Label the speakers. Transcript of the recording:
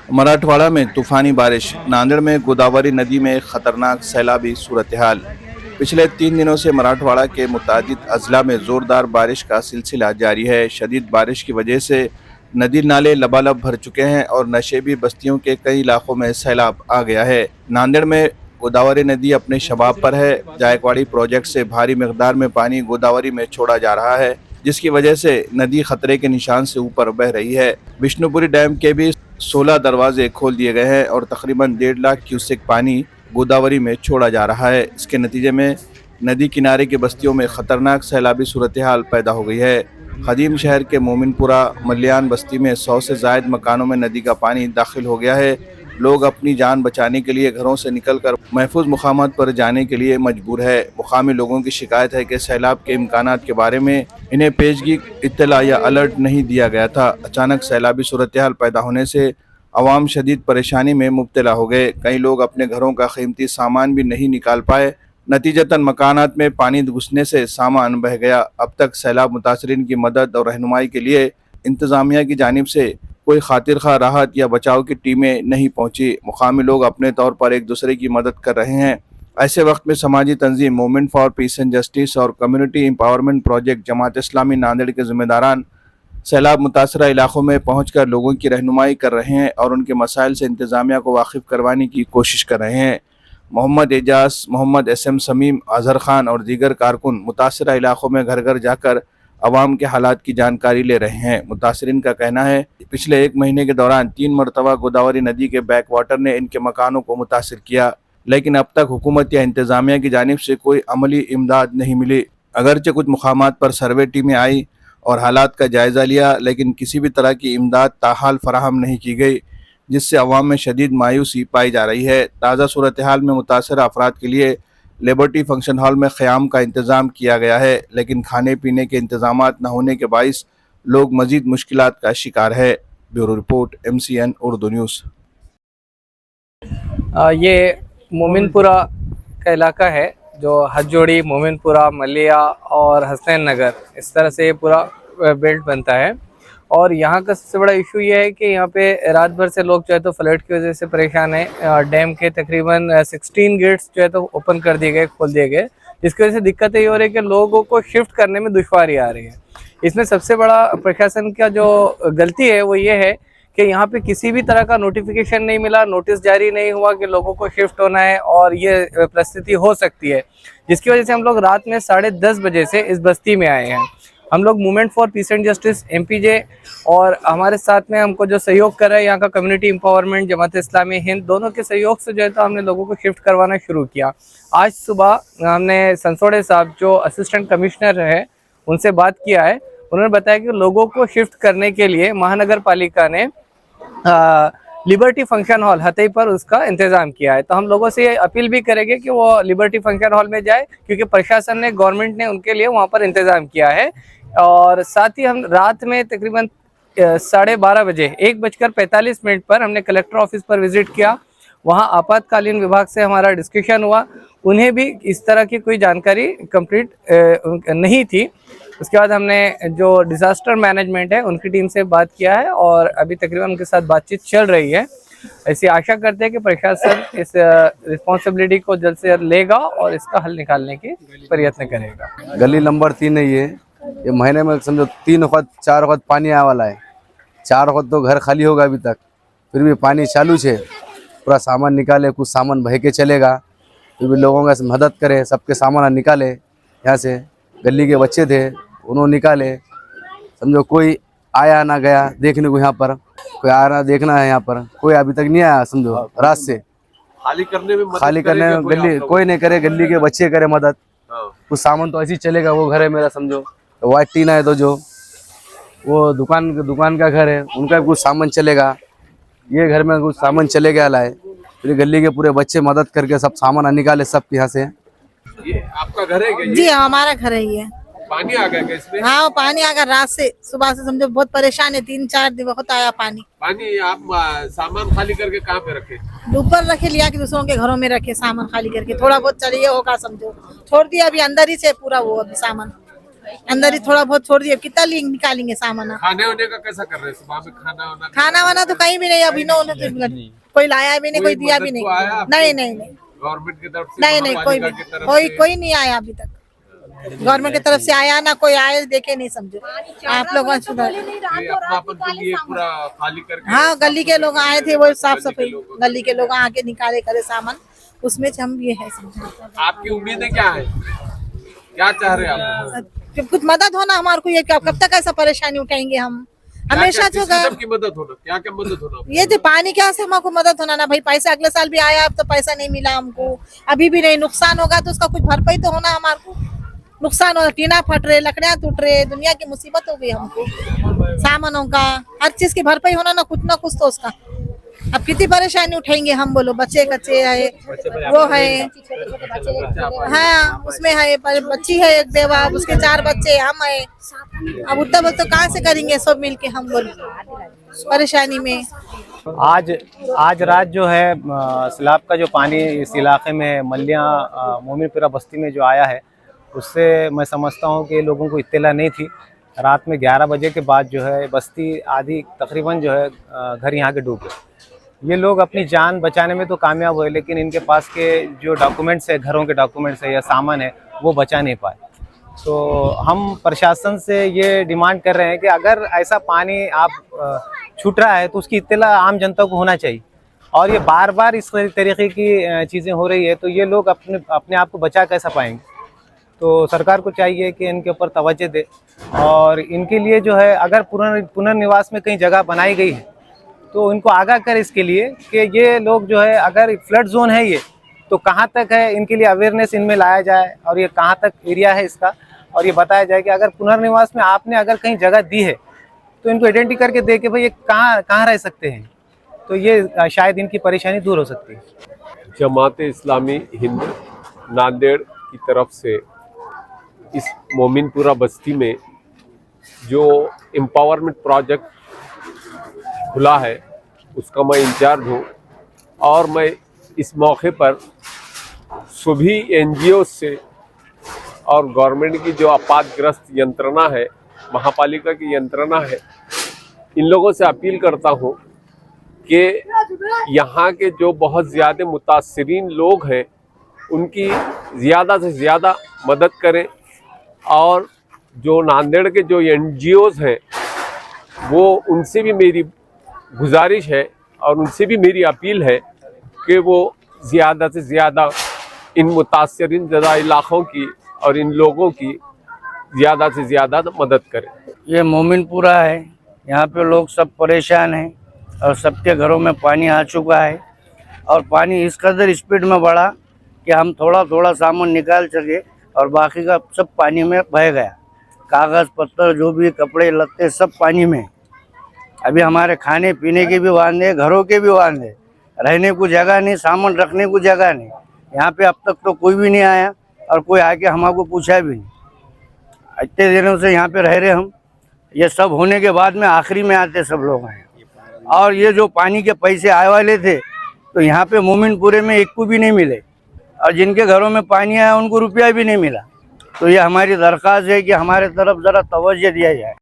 Speaker 1: मराठवाड़ा में तूफानी बारिश, नांदेड़ में गोदावरी नदी में खतरनाक सैलाबी सूरत हाल। पिछले 3 दिनों से मराठवाड़ा के मुतादिद अजला में जोरदार बारिश का सिलसिला जारी है। शदीद बारिश की वजह से नदी नाले लबालब भर चुके हैं और नशेबी बस्तियों के कई इलाकों में सैलाब आ गया है। नांदेड़ में गोदावरी नदी अपने शबाब पर है। जायकवाड़ी प्रोजेक्ट से भारी मिकदार में पानी गोदावरी में छोड़ा जा रहा है, जिसकी वजह से नदी खतरे के निशान से ऊपर बह रही है। विष्णुपुरी डैम के भी 16 दरवाजे खोल दिए गए हैं और तकरीबन 1.5 लाख क्यूसेक पानी गोदावरी में छोड़ा जा रहा है। इसके नतीजे में नदी किनारे की बस्तियों में खतरनाक सैलाबी सूरत हाल पैदा हो गई है। खदीम शहर के मोमिनपुरा मल्यान बस्ती में 100 से ज़ायद मकानों में नदी का पानी दाखिल हो गया है। लोग अपनी जान बचाने के लिए घरों से निकलकर महफूज मुकामात पर जाने के लिए मजबूर है। मुकामी लोगों की शिकायत है कि सैलाब के इम्कानात के बारे में इन्हें पेशगी इत्तला या अलर्ट नहीं दिया गया था। अचानक सैलाबी सूरत हाल पैदा होने से अवाम शदीद परेशानी में मुब्तला हो गए। कई लोग अपने घरों का कीमती सामान भी नहीं निकाल पाए। नतीजतन मकानात में पानी घुसने से सामान बह गया। अब तक सैलाब मुतासरीन की मदद और रहनुमाई के लिए इंतज़ामिया की जानिब से कोई खातिर खा राहत या बचाव की टीमें नहीं पहुंची। मुकामी लोग अपने तौर पर एक दूसरे की मदद कर रहे हैं। ऐसे वक्त में समाजी तंजीम movement for peace and justice और community empowerment project Jamaat Islami Nanded के जिम्मेदारान सैलाब मुतासरा इलाकों में पहुंचकर लोगों की रहनुमाई कर रहे हैं और उनके मसाइल से इंतज़ामिया को वाकिफ़ करवाने की कोशिश कर रहे हैं। मोहम्मद एजाज, मोहम्मद SM समीम, अजहर खान और दीगर कारकुन मुतासरा इलाकों में घर घर जाकर अवाम के हालात की जानकारी ले रहे हैं। मुतासरीन का कहना है पिछले 1 महीने के दौरान 3 मरतबा गोदावरी नदी के बैक वाटर ने इनके मकानों को मुतासर किया, लेकिन अब तक हुकूमत या इंतज़ामिया की जानिब से कोई अमली इमदाद नहीं मिली। अगरचे कुछ मुकामात पर सर्वे टीमें आई और हालात का जायज़ा लिया, लेकिन किसी भी तरह की इमदाद ताहाल फराहम नहीं की गई, जिससे अवाम में शदीद मायूसी पाई जा रही है। ताज़ा सूरत हाल में मुतासर अफराद के लिए लिबर्टी फंक्शन हॉल में क़याम का इंतज़ाम किया गया है, लेकिन खाने पीने के इंतज़ामात न होने के बाइस लोग मज़ीद मुश्किलात का शिकार है। Bureau report, MCN Urdu news.
Speaker 2: ये मोमिनपुरा का इलाका है जो हथजोड़ी, मोमिनपुरा, मलिया और हसनैन नगर, इस तरह से पूरा बेल्ट बनता है। और यहाँ का सबसे बड़ा इशू ये है कि यहाँ पे रात भर से लोग जो है तो फ्लड की वजह से परेशान है। डैम के तकरीबन 16 गेट्स जो है तो ओपन कर दिए गए, खोल दिए गए, जिसकी वजह से दिक्कत ये हो रही है कि लोगों को शिफ्ट करने में दुश्वारी आ रही है। इसमें सबसे बड़ा प्रशासन का जो गलती है वो ये है कि यहाँ पे किसी भी तरह का नोटिफिकेशन नहीं मिला, नोटिस जारी नहीं हुआ कि लोगों को शिफ्ट होना है और ये परिस्थिति हो सकती है, जिसकी वजह से हम लोग रात में 10:30 बजे से इस बस्ती में आए हैं। हम लोग movement for peace and justice MPJ और हमारे साथ में हमको जो सहयोग कर रहा है यहाँ का कम्युनिटी एम्पावरमेंट जमात इस्लामी हिंद, दोनों के सहयोग से जो है तो हमने लोगों को शिफ्ट करवाना शुरू किया। आज सुबह हमने संसोड़े साहब जो असिस्टेंट कमिश्नर है उनसे बात किया है। उन्होंने बताया कि लोगों को शिफ्ट करने के लिए महानगर पालिका ने लिबर्टी फंक्शन हॉल हथई पर उसका इंतज़ाम किया है। तो हम लोगों से ये अपील भी करेंगे कि वो लिबर्टी फंक्शन हॉल में जाए, क्योंकि प्रशासन ने, गवर्नमेंट ने उनके लिए वहाँ पर इंतज़ाम किया है। और साथ ही हम रात में तकरीबन 12:30 बजे 1:45 पर हमने कलेक्टर ऑफिस पर विजिट किया। वहाँ आपातकालीन विभाग से हमारा डिस्कशन हुआ। उन्हें भी इस तरह की कोई जानकारी कंप्लीट नहीं थी। उसके बाद हमने जो डिज़ास्टर मैनेजमेंट है उनकी टीम से बात किया है और अभी तकरीबन उनके साथ बातचीत चल रही है। ऐसी आशा करते हैं कि प्रशासन इस रिस्पॉन्सिबिलिटी को जल्द से जल्द लेगा और इसका हल निकालने की प्रयत्न करेगा।
Speaker 3: गली नंबर 3 है ये महीने में समझो 3 वक्त 4 वक्त पानी आने वाला है। 4 वक्त तो घर खाली होगा अभी तक, फिर भी पानी चालू है। पूरा सामान निकाले, कुछ सामान बह के चलेगा, फिर भी लोगों का मदद करे, सबके सामान निकाले। यहाँ से गली के बच्चे थे उन्होंने निकाले। समझो कोई आया ना गया देखने को, यहाँ पर कोई आया ना देखना है, यहाँ पर कोई अभी तक नहीं आया। समझो रात से खाली करने में गली कोई नहीं करे, गली के बच्चे करे मदद। कुछ सामान तो ऐसे ही चलेगा। वो घर है मेरा, समझो वाइट टीना है, तो जो वो दुकान का घर है उनका कुछ सामान चलेगा। ये घर में कुछ सामान चले गया है, फिर गली के पूरे बच्चे मदद करके सब सामान निकाले सब यहाँ से।
Speaker 4: ये आपका घर है क्या?
Speaker 5: जी हमारा घर है ये।
Speaker 4: पानी आ गया क्या इसमें?
Speaker 5: हाँ पानी आ गया रात से, सुबह से समझो बहुत परेशान है। 3-4 दिन बहुत आया पानी।
Speaker 4: आप सामान खाली करके कहाँ पे रखे?
Speaker 5: ऊपर रखे, लिया कि दूसरों के घरों में रखे सामान खाली करके। थोड़ा बहुत चलिए होगा, समझो छोड़ दिया। अभी अंदर ही से पूरा वो अभी सामान अंदर ही थोड़ा बहुत छोड़ दिया, कितना निकालेंगे सामान।
Speaker 4: खाने होने का कैसा कर रहे हैं सुबह में? खाना
Speaker 5: खाना वाना तो कहीं भी नहीं, अभी तो कोई लाया भी नहीं, कोई दिया भी नहीं। नहीं नहीं नहीं
Speaker 4: गवर्नमेंट की तरफ से?
Speaker 5: नहीं नहीं, कोई
Speaker 4: महापालिका की तरफ
Speaker 5: कोई
Speaker 4: से?
Speaker 5: कोई नहीं आया अभी तक। गवर्नमेंट की तरफ से आया ना, कोई आए देखे नहीं, समझो आप लोग सुधर।
Speaker 4: ये अपनापन के लिए पूरा खाली करके?
Speaker 5: हाँ, गली के लोग आए थे, वो साफ सफाई गली के लोग आके निकाले करे सामान, उसमें से हम ये है समझो।
Speaker 4: आपकी उम्मीदें क्या है, क्या चाह रहे हैं आप?
Speaker 5: कुछ मदद होना हमारे को, ये कब तक ऐसा परेशानी उठाएंगे हम? हमेशा जो
Speaker 4: किस किस्म की मदद होना, क्या क्या मदद होना?
Speaker 5: ये जो पानी क्या से हमको मदद होना ना भाई। पैसा अगले साल भी आया, अब तो पैसा नहीं मिला हमको, अभी भी नहीं। नुकसान होगा तो उसका कुछ भरपाई तो होना हमारे को। नुकसान हो, टीना फट रहे, लकड़ियां टूट रहे, दुनिया की मुसीबत हो गई हमको, सामानों का हर चीज की भरपाई होना ना कुछ तो उसका। अब कितनी परेशानी उठाएंगे हम, बोलो। बच्चे कच्चे है, वो है, हाँ उसमें है, बच्ची है एक बेवा, उसके 4 बच्चे, हम है। अब उतना बोल तो कहाँ से करेंगे सब मिलके हम, बोलो परेशानी में।
Speaker 6: आज रात जो है सैलाब का जो पानी इस इलाके में मलिया मोमिनपुरा बस्ती में जो आया है, उससे मैं समझता हूँ कि लोगों को इत्तला नहीं थी। रात में 11 बजे के बाद जो है बस्ती आधी तकरीबन जो है घर यहाँ के डूब गए। ये लोग अपनी जान बचाने में तो कामयाब हुए, लेकिन इनके पास के जो डॉक्यूमेंट्स है, घरों के डॉक्यूमेंट्स है या सामान है, वो बचा नहीं पाए। तो हम प्रशासन से ये डिमांड कर रहे हैं कि अगर ऐसा पानी आप छूट रहा है तो उसकी इत्तला आम जनता को होना चाहिए। और ये बार बार इस तरीके की चीज़ें हो रही है तो ये लोग अपने आप को बचा कैसा पाएंगे? तो सरकार को चाहिए कि इनके ऊपर तवज्जो दे और इनके लिए जो है अगर पुनर्निवास में कहीं जगह बनाई गई है तो इनको आगाह करे इसके लिए कि ये लोग जो है अगर फ्लड जोन है ये तो कहाँ तक है, इनके लिए अवेयरनेस इनमें लाया जाए और ये कहाँ तक एरिया है इसका, और ये बताया जाए कि अगर पुनर्निवास में आपने अगर कहीं जगह दी है तो इनको आइडेंटिटी करके दे कि भाई ये कहाँ रह सकते हैं, तो ये शायद इनकी परेशानी दूर हो सकती है।
Speaker 4: जमात इस्लामी हिंद नांदेड़ की तरफ से इस मोमिनपुरा बस्ती में जो एम्पावरमेंट प्रोजेक्ट खुला है उसका मैं इंचार्ज हूँ और मैं इस मौके पर सभी NGO से और गवर्नमेंट की जो आपातग्रस्त यंत्रणा है, महापालिका की यंत्रणा है, इन लोगों से अपील करता हूँ कि यहाँ के जो बहुत ज़्यादा मुतासरीन लोग हैं उनकी ज़्यादा से ज़्यादा मदद करें और जो नांदेड़ के जो NGOs हैं वो उनसे भी मेरी गुजारिश है और उनसे भी मेरी अपील है कि वो ज़्यादा से ज़्यादा इन मुतासरीन ज़्यादा इलाक़ों की और इन लोगों की ज़्यादा से ज़्यादा मदद करें।
Speaker 7: ये मोमिनपुरा है, यहाँ पे लोग सब परेशान हैं और सबके घरों में पानी आ चुका है और पानी इस कदर स्पीड में बढ़ा कि हम थोड़ा थोड़ा सामान निकाल सके और बाकी का सब पानी में बह गया। कागज़ पत्तर जो भी कपड़े लत्ते सब पानी में। अभी हमारे खाने पीने के भी वांदे, घरों के भी वांदे, रहने को जगह नहीं, सामान रखने को जगह नहीं। यहाँ पे अब तक तो कोई भी नहीं आया और कोई आके हमको पूछा भी नहीं। इतने दिनों से यहाँ पे रह रहे हम, ये सब होने के बाद में आखिरी में आते सब लोग हैं। और ये जो पानी के पैसे आए वाले थे तो यहाँ पे मोमिनपुरे में एक को भी नहीं मिले और जिनके घरों में पानी आया उनको रुपया भी नहीं मिला। तो ये हमारी दरख्वास्त है कि हमारे तरफ ज़रा तवज्जो दिया जाए।